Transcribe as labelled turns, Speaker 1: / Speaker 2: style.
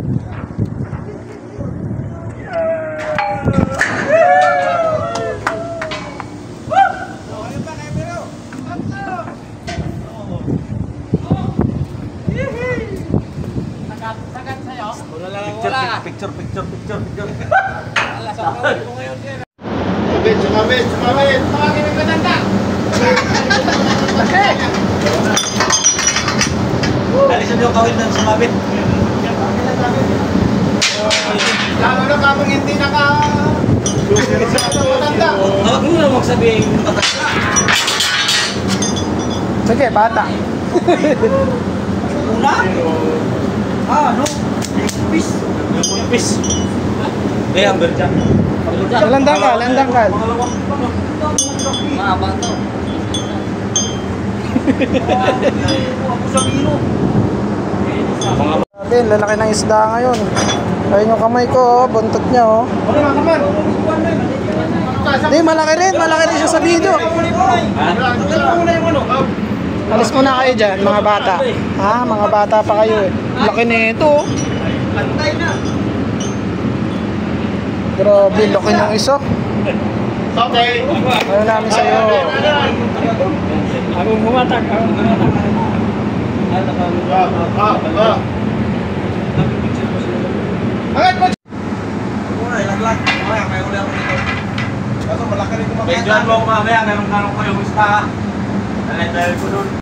Speaker 1: Picture.
Speaker 2: Sumabit. Tawagin ng katanda.
Speaker 1: Alisan yung kawin ng sumabit.
Speaker 2: Lalo na kapag hindi naka...
Speaker 1: Huwag mo na magsabihin yung katanda.
Speaker 3: Sige, bata.
Speaker 1: Una? Ano? Yung pis. Ang berja.
Speaker 3: Ilang dangkal?
Speaker 1: Mahaba to. Ako sa bino.
Speaker 3: Grabe, lalaki ng isda ngayon. Ayun yung kamay ko, buntot niya oh. Hindi, malaki rin siya sa video. Alis muna kayo dyan, mga bata. Ha? Mga bata pa kayo eh. Laki nito.
Speaker 2: Lantay na.
Speaker 3: Grabe, laki ng isa.
Speaker 2: Okay.
Speaker 3: Ano namin sa'yo?
Speaker 1: Ako bumatak.
Speaker 2: Agad mo!
Speaker 1: Ilaglag. Mamaya, may uli ako dito.
Speaker 2: Kaso malaki rin kumakita.
Speaker 1: Medyoan mo ako mamaya, meron ko yung gusta. Dahil ko doon.